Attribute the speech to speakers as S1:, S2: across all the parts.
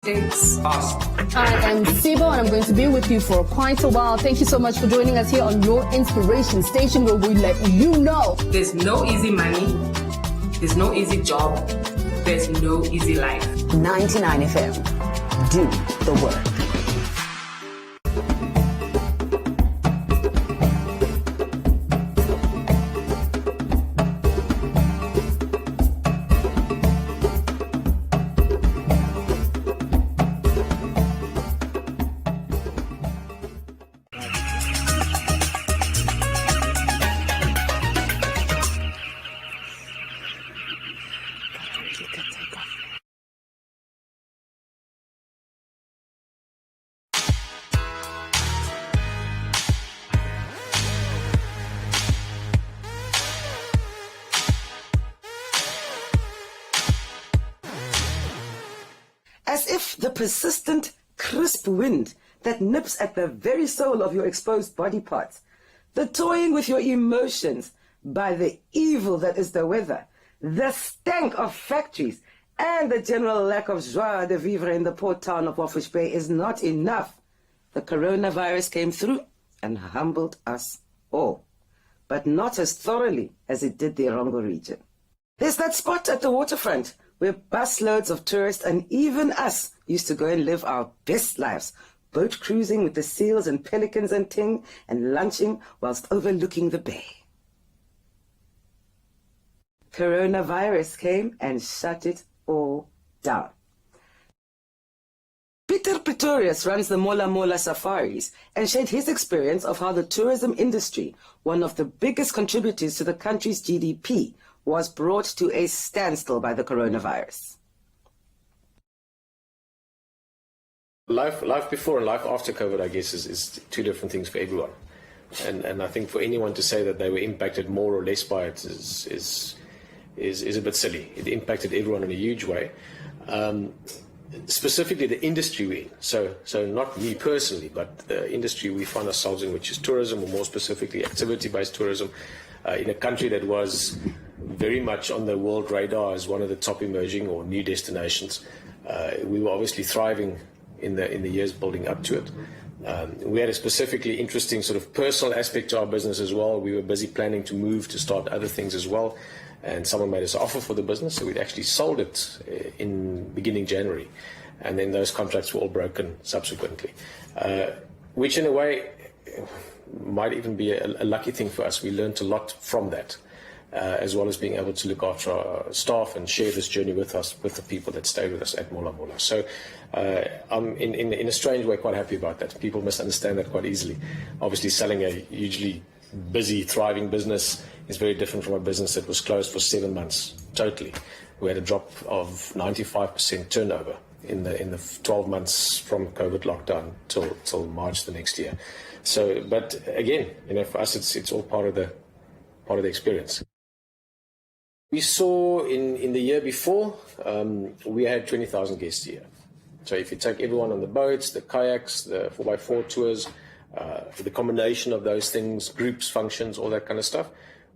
S1: It's us.
S2: I am Sibo and I'm going to be with you for quite a while. Thank you so much for joining us here on your inspiration station where we let you know
S1: there's no easy money, there's no easy job, there's no easy life.
S2: 99 FM. Do the work.
S3: As if the persistent, crisp wind that nips at the very soul of your exposed body parts, the toying with your emotions by the evil that is the weather, the stank of factories, and the general lack of joie de vivre in the port town of Wafish Bay is not enough. The coronavirus came through and humbled us all, but not as thoroughly as it did the Erongo region. There's that spot at the waterfront where busloads of tourists and even us used to go and live our best lives, boat cruising with the seals and pelicans and ting, and lunching whilst overlooking the bay. Coronavirus came and shut it all down. Peter Pretorius runs the Mola Mola Safaris and shared his experience of how the tourism industry, one of the biggest contributors to the country's GDP, was brought to a standstill by the coronavirus.
S4: Life before and life after COVID, I guess, is two different things for everyone. And I think for anyone to say that they were impacted more or less by it is a bit silly. It impacted everyone in a huge way. Specifically the industry we're in. So not me personally, but the industry we find ourselves in, which is tourism, or more specifically activity-based tourism, in a country that was very much on the world radar as one of the top emerging or new destinations. We were obviously thriving in the years building up to it. We had a specifically interesting sort of personal aspect to our business as well. We were busy planning to move to start other things as well, and someone made us an offer for the business, so we'd actually sold it in beginning January, and then those contracts were all broken subsequently, which in a way might even be a lucky thing for us. We learned a lot from that, as well as being able to look after our staff and share this journey with us, with the people that stayed with us at Mola Mola. So I'm in a strange way quite happy about that. People misunderstand that quite easily. Obviously selling a hugely busy, thriving business is very different from a business that was closed for 7 months totally. We had a drop of 95% turnover in the 12 months from COVID lockdown till March the next year. So, but again, for us, it's all part of the experience. We saw in the year before, we had 20,000 guests a year. So if you take everyone on the boats, the kayaks, the 4x4 tours, the combination of those things, groups, functions, all that kind of stuff,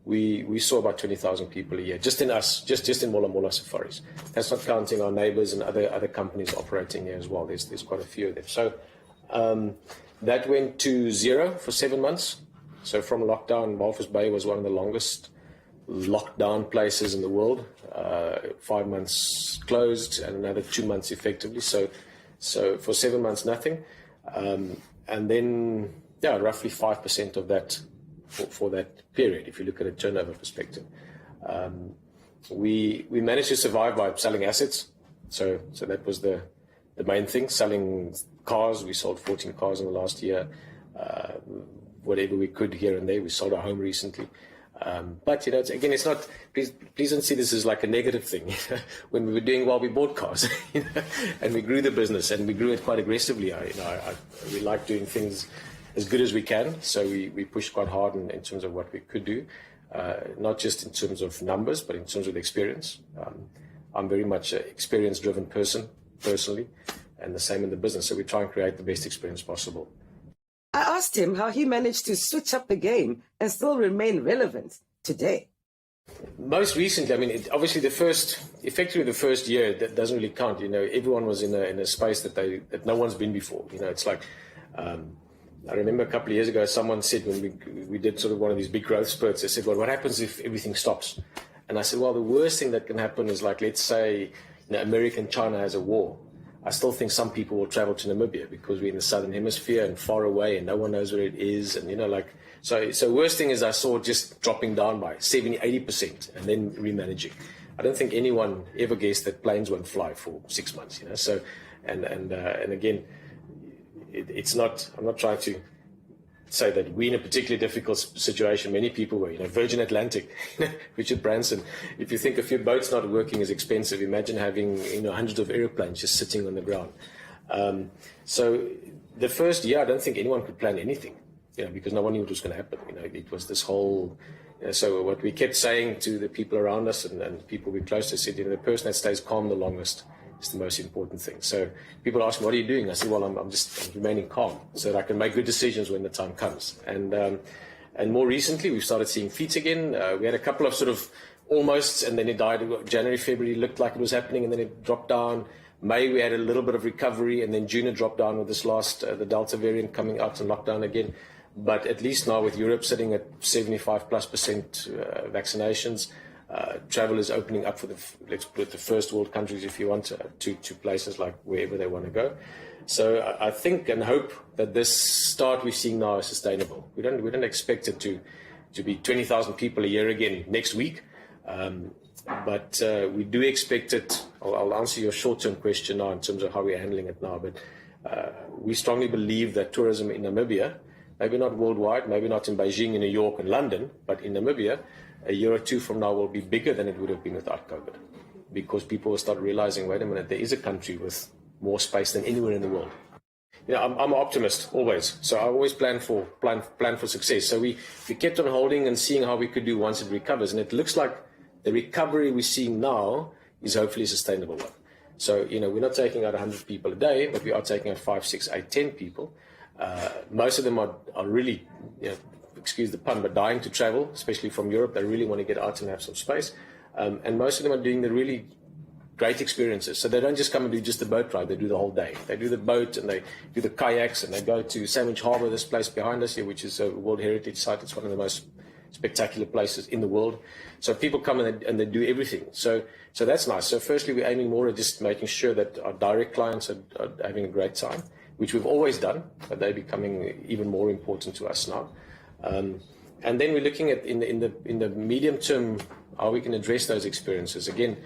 S4: we saw about 20,000 people a year, just in us, just in Mola Mola Safaris. That's not counting our neighbors and other companies operating here as well. There's quite a few of them. So that went to zero for 7 months. So from lockdown, Walvis Bay was one of the longest lockdown places in the world. 5 months closed and another 2 months effectively. So for 7 months, nothing. And then, roughly 5% of that for that period, if you look at a turnover perspective. We managed to survive by selling assets. So that was the main thing, selling cars. We sold 14 cars in the last year. Whatever we could here and there. We sold our home recently. But it's not. Please don't see this as like a negative thing. When we were doing well, we bought cars, and we grew the business, and we grew it quite aggressively. We like doing things as good as we can, so we pushed quite hard in terms of what we could do, not just in terms of numbers, but in terms of the experience. I'm very much an experience-driven person personally, and the same in the business. So we try and create the best experience possible.
S3: I asked him how he managed to switch up the game and still remain relevant today.
S4: Most recently, I mean, obviously effectively the first year, that doesn't really count. Everyone was in a space that no one's been before. It's like, I remember a couple of years ago, someone said when we did sort of one of these big growth spurts, they said, well, what happens if everything stops? And I said, well, the worst thing that can happen is, like, let's say, America and China has a war. I still think some people will travel to Namibia because we're in the southern hemisphere and far away and no one knows where it is. And, so worst thing is I saw just dropping down by 70, 80% and then remanaging. I don't think anyone ever guessed that planes won't fly for 6 months, So, and again, it's not, I'm not trying to say that we're in a particularly difficult situation. Many people were, Virgin Atlantic, Richard Branson. If you think if your boat's not working is expensive, imagine having, hundreds of airplanes just sitting on the ground. So the first year, I don't think anyone could plan anything, because no one knew what was going to happen. It was this whole, so what we kept saying to the people around us and people we close to said, the person that stays calm the longest is the most important thing. So people ask me, what are you doing? I said, well, I'm remaining calm so that I can make good decisions when the time comes. And more recently, we've started seeing feet again. We had a couple of sort of almost, and then it died. January, February looked like it was happening, and then it dropped down. May, we had a little bit of recovery, and then June it dropped down with this last, the Delta variant coming out and lockdown again. But at least now with Europe sitting at 75+% vaccinations, travel is opening up for let's put the first world countries, if you want, to places like wherever they want to go. So I think and hope that this start we're seeing now is sustainable. We don't expect it to be 20,000 people a year again next week, but we do expect it. I'll answer your short-term question now in terms of how we're handling it now. But we strongly believe that tourism in Namibia, maybe not worldwide, maybe not in Beijing, in New York, and London, but in Namibia, a year or two from now will be bigger than it would have been without COVID, because people will start realizing, wait a minute, there is a country with more space than anywhere in the world. I'm an optimist always, so I always plan for success. So we kept on holding and seeing how we could do once it recovers, and it looks like the recovery we're seeing now is hopefully a sustainable one. So we're not taking out 100 people a day, but we are taking out 5, 6, 8, 10 people. Most of them are really, excuse the pun, but dying to travel, especially from Europe. They really want to get out and have some space. And most of them are doing the really great experiences. So they don't just come and do just the boat ride, they do the whole day. They do the boat and they do the kayaks and they go to Sandwich Harbour, this place behind us here, which is a World Heritage Site. It's one of the most spectacular places in the world. So people come and they do everything. So that's nice. So firstly, we're aiming more at just making sure that our direct clients are having a great time, which we've always done, but they're becoming even more important to us now. And then we're looking at in the medium term how we can address those experiences. Again,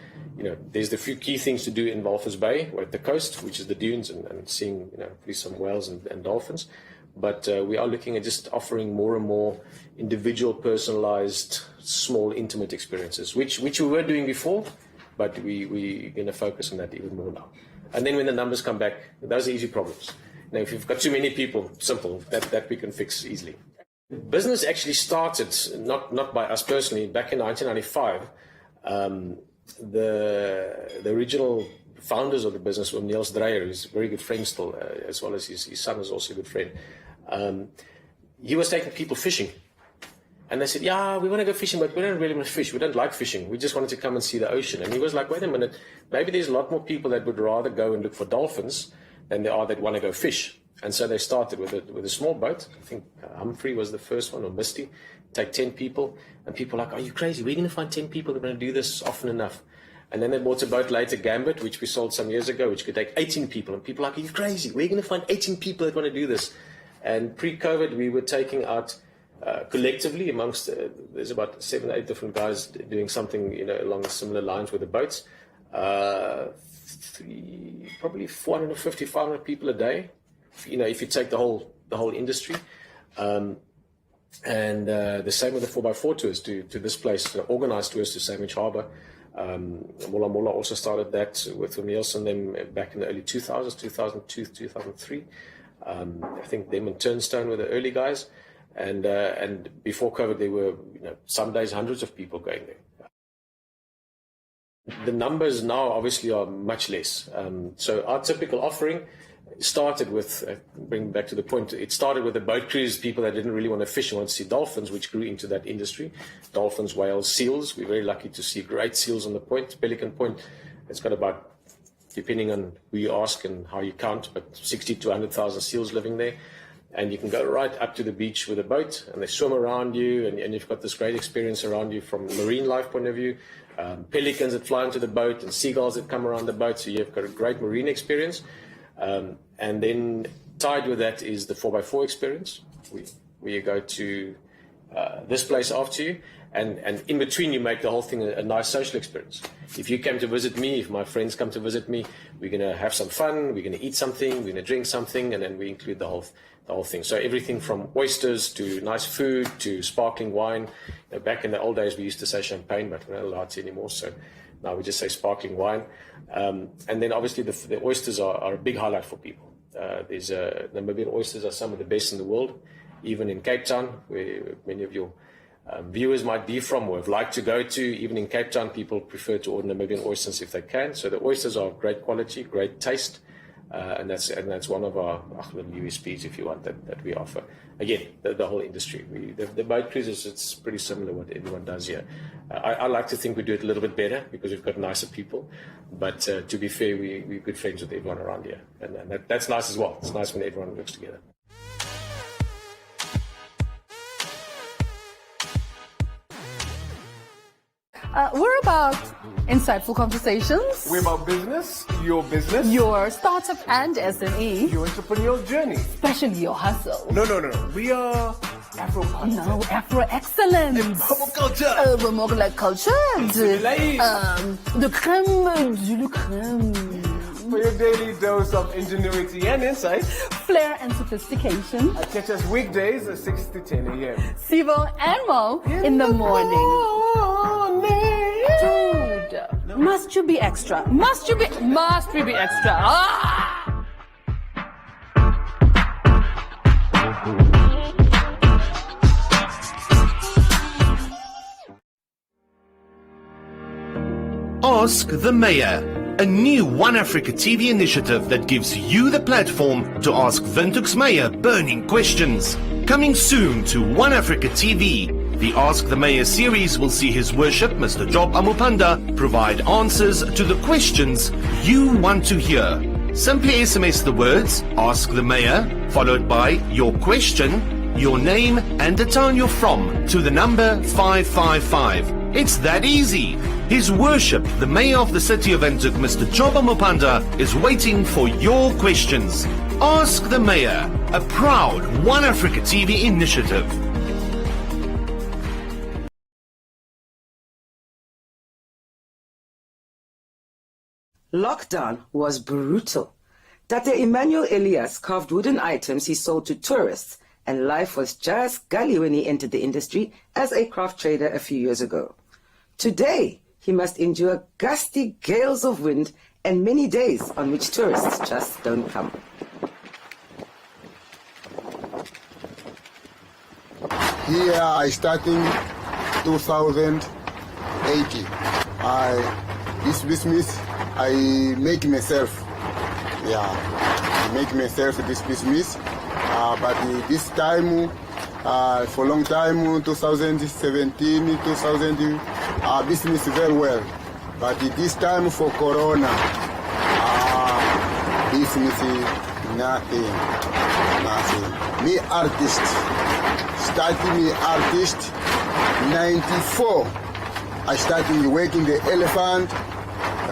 S4: there's the few key things to do in Walvis Bay, or at the coast, which is the dunes and seeing some whales and dolphins. But we are looking at just offering more and more individual, personalized, small, intimate experiences, which we were doing before, but we're going to focus on that even more now. And then when the numbers come back, those are easy problems. If you've got too many people, simple, that we can fix easily. Business actually started, not by us personally, back in 1995. The original founders of the business were Niels Dreyer, who's a very good friend still, as well as his son is also a good friend. He was taking people fishing. And they said, yeah, we want to go fishing, but we don't really want to fish. We don't like fishing. We just wanted to come and see the ocean. And he was like, wait a minute, maybe there's a lot more people that would rather go and look for dolphins than there are that want to go fish. And so they started with a small boat. I think Humphrey was the first one, or Misty. Take 10 people. And people were like, are you crazy? We're going to find 10 people that are going to do this often enough. And then they bought a boat later, Gambit, which we sold some years ago, which could take 18 people. And people are like, are you crazy? We're going to find 18 people that want to do this. And pre-COVID, we were taking out collectively amongst, there's about 7 or 8 different guys doing something, along similar lines with the boats. Probably 450, 500 people a day, if you take the whole industry. And the same with the 4x4 tours to this place, organized tours to Sandwich Harbour. Mola Mola also started that with Niels and them back in the early 2000s, 2002, 2003. I think them and Turnstone were the early guys. And before COVID, there were some days hundreds of people going there. The numbers now obviously are much less. So our typical offering, started with, bring back to the point, it started with the boat cruise, people that didn't really want to fish and want to see dolphins, which grew into that industry. Dolphins, whales, seals. We're very lucky to see great seals on the point. Pelican Point, it's got about, depending on who you ask and how you count, but 60 to 100,000 seals living there. And you can go right up to the beach with a boat, and they swim around you, and you've got this great experience around you from a marine life point of view. Pelicans that fly into the boat and seagulls that come around the boat, so you've got a great marine experience. And then tied with that is the 4x4 experience, where you go to this place after you, and in between you make the whole thing a nice social experience. If you came to visit me, if my friends come to visit me, we're going to have some fun, we're going to eat something, we're going to drink something, and then we include the whole thing. So everything from oysters to nice food to sparkling wine. Back in the old days we used to say champagne, but we're not allowed to anymore, so now we just say sparkling wine. And then obviously the oysters are a big highlight for people. The Namibian oysters are some of the best in the world, even in Cape Town, where many of your viewers might be from or have liked to go to. Even in Cape Town, people prefer to order Namibian oysters if they can. So the oysters are great quality, great taste, and that's one of our USPs, if you want, that we offer. Again, the whole industry. The boat cruises, it's pretty similar what everyone does here. I like to think we do it a little bit better because we've got nicer people. But to be fair, we're good friends with everyone around here, and that's nice as well. It's nice when everyone works together.
S2: We're about insightful conversations,
S5: We're about business,
S2: your startup and SME,
S5: your entrepreneurial journey.
S2: especially your hustle.
S5: No. We are Afro
S2: No, Afro excellence.
S5: Pop culture.
S2: We're more like culture. The crème du crème.
S5: For your daily dose of ingenuity and insight,
S2: Flair and sophistication.
S5: catch us weekdays at 6 to 10 a.m.
S2: Sivo and Mo in the morning. Dude, must you be extra? Must we be extra? Ah!
S6: Ask the Mayor, a new One Africa TV initiative that gives you the platform to ask Windhoek's Mayor burning questions. Coming soon to One Africa TV, the Ask the Mayor series will see His Worship Mr. Job Amupanda provide answers to the questions you want to hear. Simply SMS the words Ask the Mayor followed by your question, your name and the town you're from to the number 555. It's that easy. His Worship, the Mayor of the City of Windhoek, Mr. Job Amupanda, is waiting for your questions. Ask the Mayor, a proud One Africa TV initiative.
S3: Lockdown was brutal. Tate Emmanuel Elias carved wooden items he sold to tourists, and life was just gully when he entered the industry as a craft trader a few years ago. Today, he must endure gusty gales of wind and many days on which tourists just don't come.
S7: Here I starting 2080. This business I make myself. I make myself this business. But this time, for a long time, 2017, 2000, business very well. But this time for Corona, business nothing. Me artist, starting me artist, 94. I started working the elephant,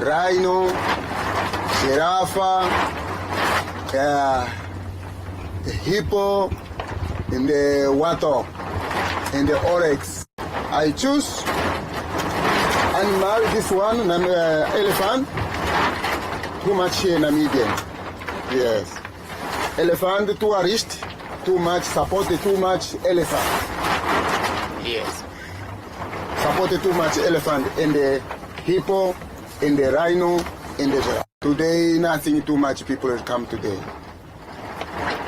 S7: rhino, giraffe, the hippo, and the water, and the oryx. I choose animal, this one, elephant, too much Namibian. Yes. Elephant, tourist, too much, supported too much elephant. Yes. Supported too much elephant, and the hippo, and the rhino, and the giraffe. Today, nothing too much people come today.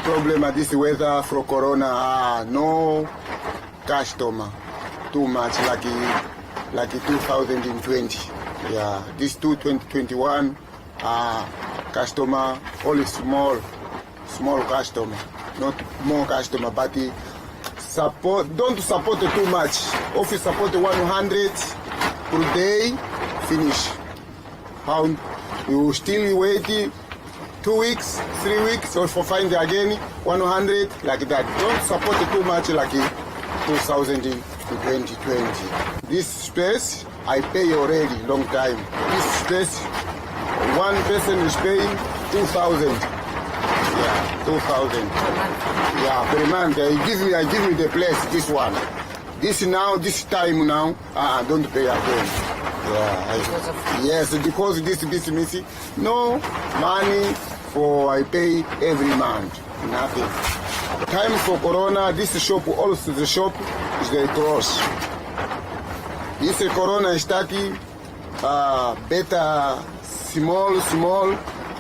S7: Problem at this weather for Corona, no customer. Too much like 2020. Yeah, this 2021, customer only small. small customer, not more customer, but don't support too much. If you support 100 per day, finish. How you still wait 2 weeks, 3 weeks, or for find again 100 like that. Don't support too much like 2020. This space I pay already long time. This space, one person is paying 2,000. Yeah, 2,000. Yeah, per month. I give me the place. This one. This time now. Don't pay again. Yeah. Yes, because this business, no money for I pay every month. Nothing. Time for Corona. This shop also the shop is the cross. This Corona starting better small.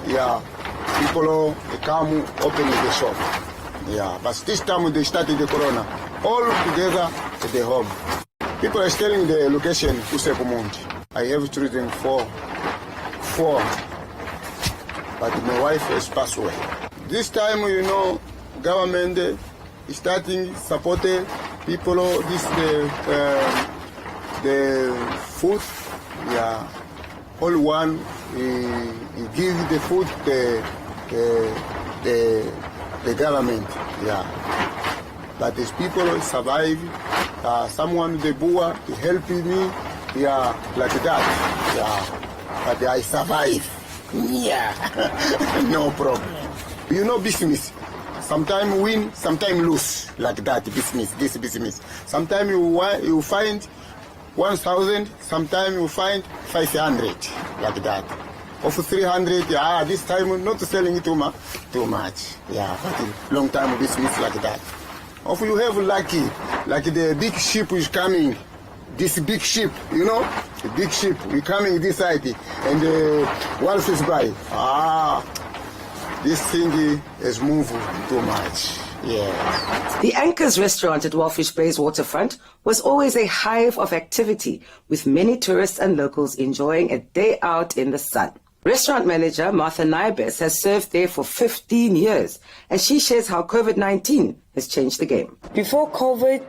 S7: Yeah, people come open the shop. Yeah, but this time they started the Corona all together at the home. People are telling the location Usepumunti. I have children four, but my wife has passed away. This time, government is starting supporting people. The food, yeah, all one give the food the government, yeah. But these people survive. Someone the Bua helping me, yeah, like that, yeah. But I survive, yeah, no problem. Business. Sometimes win, sometimes lose, like that. This business. Sometimes you find 1,000, sometimes you find 500, like that. Of 300, this time not selling it too much, yeah, but long time business like that. If you have lucky, like the big ship is coming, this big ship, the big ship is coming this side, and the wolf is by. This thing is moving too much. Yeah.
S3: The Anchors restaurant at Wellfish Bay's waterfront was always a hive of activity, with many tourists and locals enjoying a day out in the sun. Restaurant manager Martha Naibes has served there for 15 years, and she shares how COVID-19 has changed the game.
S8: Before COVID,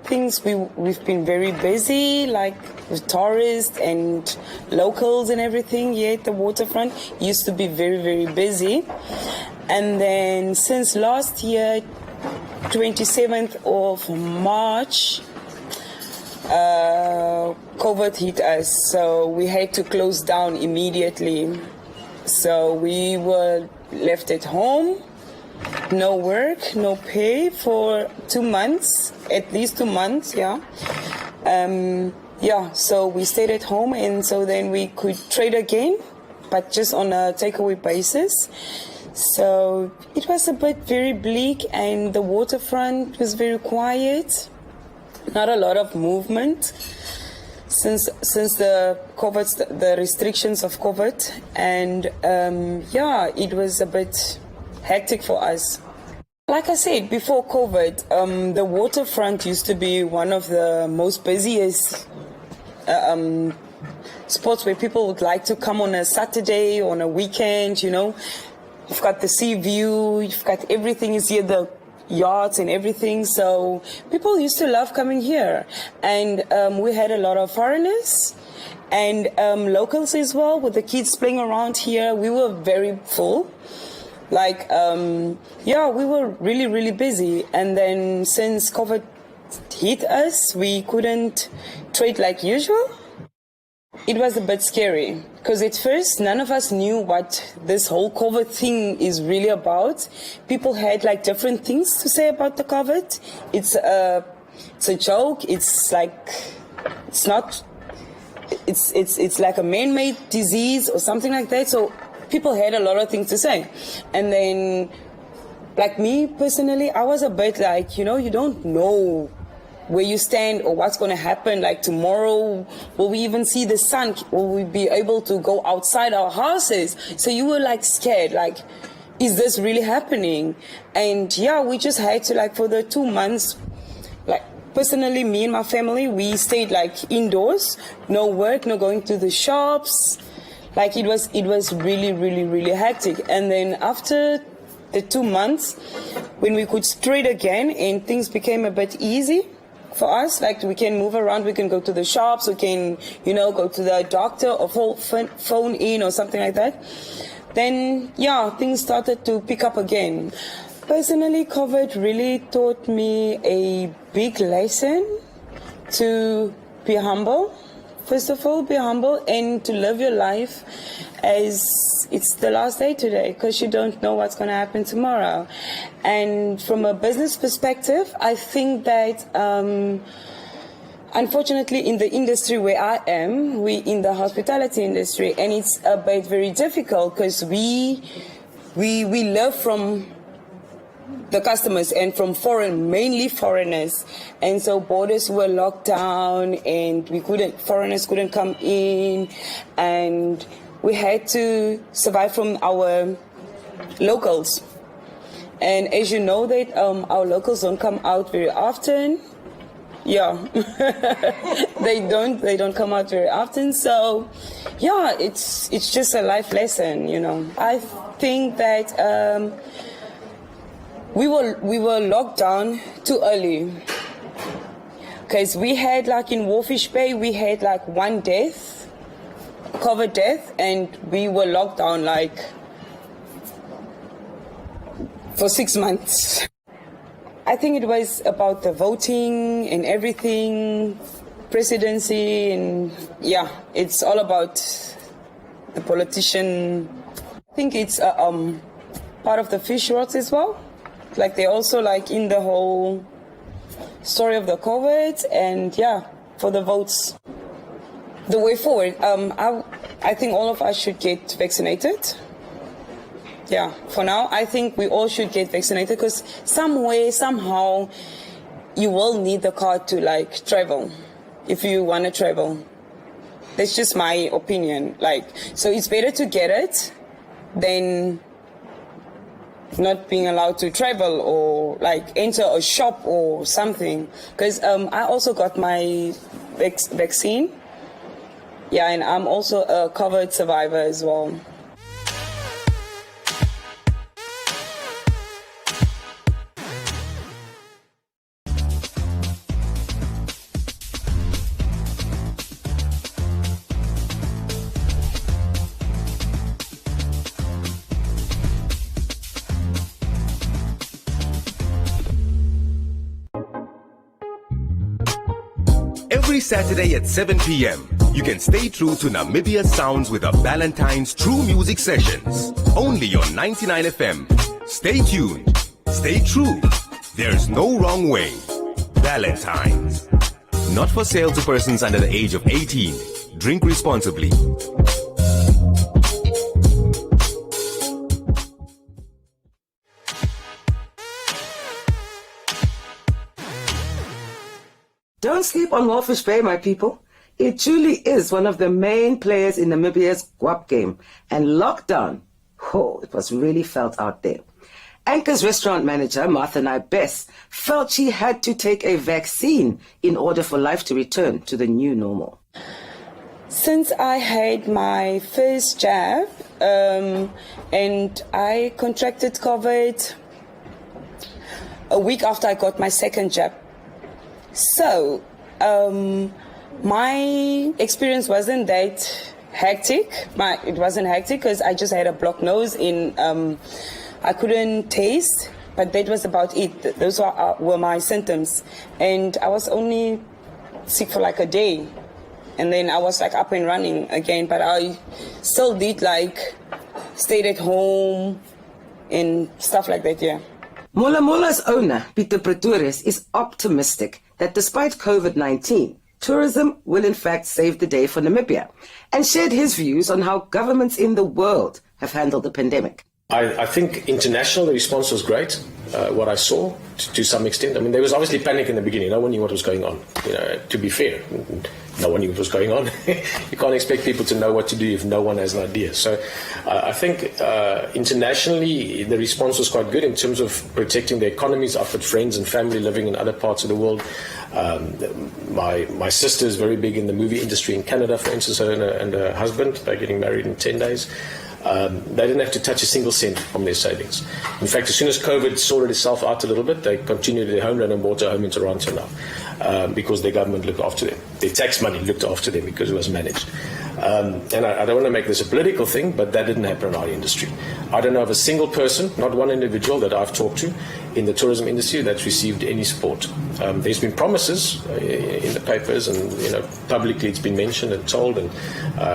S8: we've been very busy, like with tourists and locals and everything here at the waterfront. Used to be very, very busy. And then since last year, 27th of March, COVID hit us, so we had to close down immediately. So we were left at home, no work, no pay for 2 months, at least 2 months, yeah. So we stayed at home, and so then we could trade again, but just on a takeaway basis. So it was a bit very bleak, and the waterfront was very quiet, not a lot of movement since the COVID, the restrictions of COVID, and it was a bit hectic for us. Like I said, before COVID, the waterfront used to be one of the most busiest spots where people would like to come on a Saturday, on a weekend, You've got the sea view, you've got everything is here, the yachts and everything. So people used to love coming here. And we had a lot of foreigners and locals as well, with the kids playing around here. We were very full. We were really, really busy. And then since COVID hit us, we couldn't trade like usual. It was a bit scary because at first none of us knew what this whole COVID thing is really about. People had like different things to say about the COVID. It's a joke. It's like a man-made disease or something like that. So people had a lot of things to say. And then, like me personally, I was a bit like, you don't know where you stand or what's going to happen. Like tomorrow, will we even see the sun? Will we be able to go outside our houses? So you were like scared, like, is this really happening? And we just had to, like, for the 2 months, like personally, me and my family, we stayed like indoors, no work, no going to the shops. Like it was really, really, really hectic. And then after the 2 months when we could spread again and things became a bit easy for us. Like we can move around, we can go to the shops, we can, go to the doctor or phone in or something like that. Then, things started to pick up again. Personally, COVID really taught me a big lesson to be humble. First of all, be humble and to live your life as it's the last day today, because you don't know what's going to happen tomorrow. And from a business perspective, I think that unfortunately in the industry where I am, we in the hospitality industry, and it's a bit very difficult because we live from the customers and from mainly foreigners, and so borders were locked down and foreigners couldn't come in, and we had to survive from our locals. And as you know that our locals don't come out very often. they don't come out very often. So it's just a life lesson, I think that we were locked down too early, because we had, like in Warfish Bay, we had like one death, COVID death, and we were locked down like for 6 months. I think it was about the voting and everything, presidency, and it's all about the politician. I think it's part of the fish rods as well. Like they're also like in the whole story of the COVID, and for the votes. The way forward, I think all of us should get vaccinated. For now, I think we all should get vaccinated, because somehow, you will need the card to like travel, if you want to travel. That's just my opinion. So it's better to get it than not being allowed to travel or like enter a shop or something. Because I also got my vaccine. And I'm also a COVID survivor as well.
S9: Every Saturday at 7 p.m., you can stay true to Namibia sounds with the Valentine's True Music Sessions. Only on 99 FM. Stay tuned. Stay true. There's no wrong way. Valentine's. Not for sale to persons under the age of 18. Drink responsibly.
S3: Don't sleep on Walfish Bay, my people. It truly is one of the main players in Namibia's guap game. And lockdown, it was really felt out there. Anchor's restaurant manager, Martha Nybes, felt she had to take a vaccine in order for life to return to the new normal.
S8: Since I had my first jab, and I contracted COVID a week after I got my second jab. So, my experience wasn't that hectic. It wasn't hectic because I just had a blocked nose I couldn't taste, but that was about it. Those were my symptoms. And I was only sick for like a day. And then I was like up and running again, but I still did stayed at home and stuff like that,
S3: Mola Mola's owner, Peter Pretorius, is optimistic that despite COVID-19, tourism will in fact save the day for Namibia, and shared his views on how governments in the world have handled the pandemic.
S4: I think international, the response was great, what I saw, to some extent. I mean, there was obviously panic in the beginning. No one knew what was going on. To be fair, no one knew what was going on. You can't expect people to know what to do if no one has an idea. So I think internationally, the response was quite good in terms of protecting the economies. I've got friends and family living in other parts of the world. My sister is very big in the movie industry in Canada, for instance, and her husband. They're getting married in 10 days. They didn't have to touch a single cent from their savings. In fact, as soon as COVID sorted itself out a little bit, they continued their home loan and bought a home in Toronto now because their government looked after them. Their tax money looked after them because it was managed. And I don't want to make this a political thing, but that didn't happen in our industry. I don't know of a single person, not one individual that I've talked to in the tourism industry that's received any support. There's been promises in the papers, and publicly it's been mentioned and told, and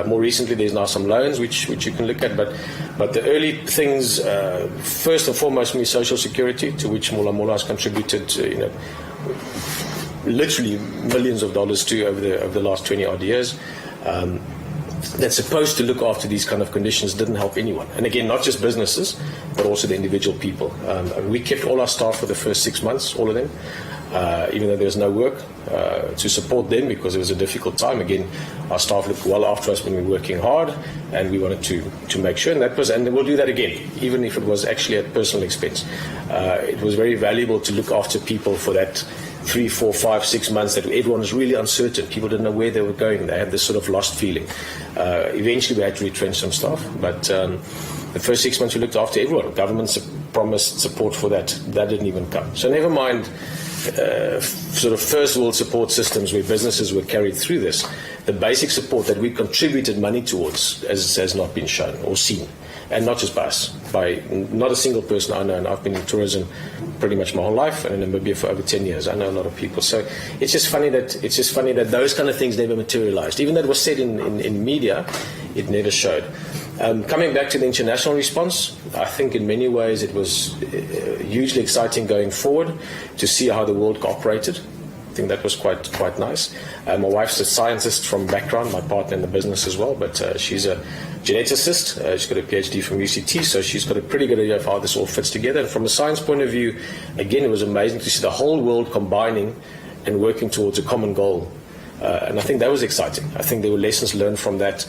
S4: more recently there's now some loans which you can look at. But the early things, first and foremost, social security, to which Mula Mula has contributed, literally millions of dollars to over the last 20 odd years. That's supposed to look after these kind of conditions didn't help anyone. And again, not just businesses, but also the individual people. We kept all our staff for the first 6 months, all of them, even though there was no work to support them because it was a difficult time. Again, our staff looked well after us when we were working hard, and we wanted to make sure. And we'll do that again, even if it was actually at personal expense. It was very valuable to look after people for that 3, 4, 5, 6 months that everyone was really uncertain. People didn't know where they were going. They had this sort of lost feeling. Eventually, we had to retrench some staff, but the first 6 months we looked after everyone. Government promised support for that. That didn't even come. So never mind sort of first world support systems where businesses were carried through this. The basic support that we contributed money towards has not been shown or seen. And not just by us, by not a single person I know. And I've been in tourism pretty much my whole life, and in Namibia for over 10 years. I know a lot of people. So it's just funny that those kind of things never materialized. Even though it was said in media, it never showed. Coming back to the international response, I think in many ways it was hugely exciting going forward to see how the world cooperated. I think that was quite nice. My wife's a scientist from background, my partner in the business as well, but she's a geneticist. She's got a PhD from UCT, so she's got a pretty good idea of how this all fits together. And from a science point of view, again, it was amazing to see the whole world combining and working towards a common goal. And I think that was exciting. I think there were lessons learned from that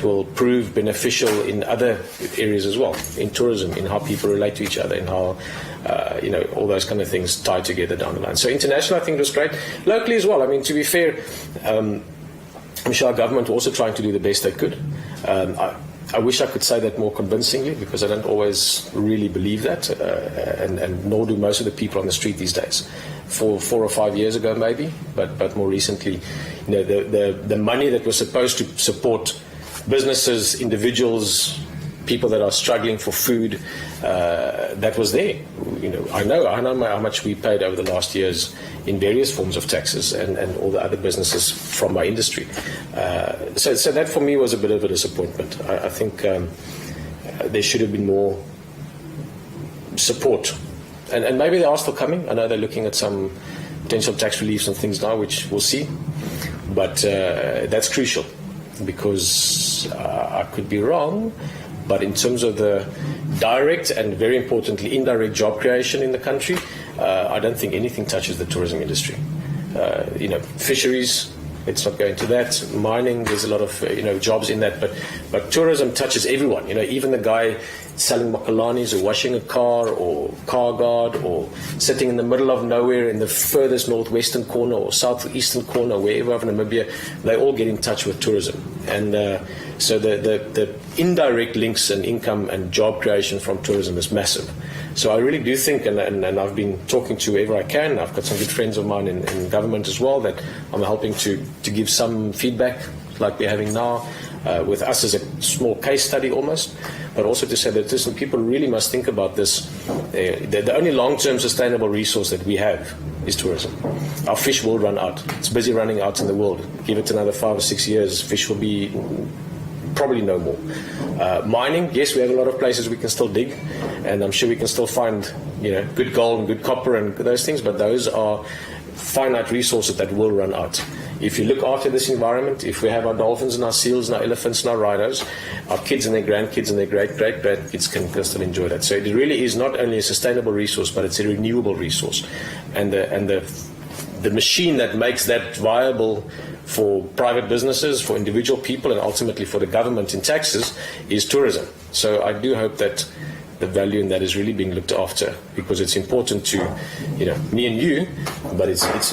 S4: will prove beneficial in other areas as well, in tourism, in how people relate to each other, in how all those kind of things tie together down the line. So international, I think, was great. Locally as well. I mean, to be fair, I'm sure our government were also trying to do the best they could. I wish I could say that more convincingly, because I don't always really believe that, and nor do most of the people on the street these days. 4 or 5 years ago, maybe, but more recently, the money that was supposed to support businesses, individuals, people that are struggling for food, that was there. I know how much we paid over the last years in various forms of taxes and all the other businesses from my industry. So that for me was a bit of a disappointment. I think there should have been more support. And maybe they are still coming. I know they're looking at some potential tax reliefs and things now, which we'll see. But that's crucial, because I could be wrong, but in terms of the direct and, very importantly, indirect job creation in the country, I don't think anything touches the tourism industry. Fisheries, let's not go into that. Mining, there's a lot of jobs in that, but tourism touches everyone. Even the guy selling makalanis or washing a car or car guard or sitting in the middle of nowhere in the furthest northwestern corner or southeastern corner, wherever of Namibia, they all get in touch with tourism. And so the indirect links and income and job creation from tourism is massive. So I really do think, and I've been talking to whoever I can. I've got some good friends of mine in government as well that I'm helping to give some feedback, like we're having now, with us as a small case study almost, but also to say that people really must think about this. The only long-term sustainable resource that we have is tourism. Our fish will run out. It's busy running out in the world. Give it another 5 or 6 years, fish will be probably no more. Mining, yes, we have a lot of places we can still dig, and I'm sure we can still find good gold and good copper and those things, but those are finite resources that will run out. If you look after this environment, if we have our dolphins and our seals and our elephants and our rhinos, our kids and their grandkids and their great-great-grandkids can still enjoy that. So it really is not only a sustainable resource, but it's a renewable resource. And the machine that makes that viable for private businesses, for individual people, and ultimately for the government in taxes is tourism. So I do hope that the value in that is really being looked after, because it's important to me and you, but it's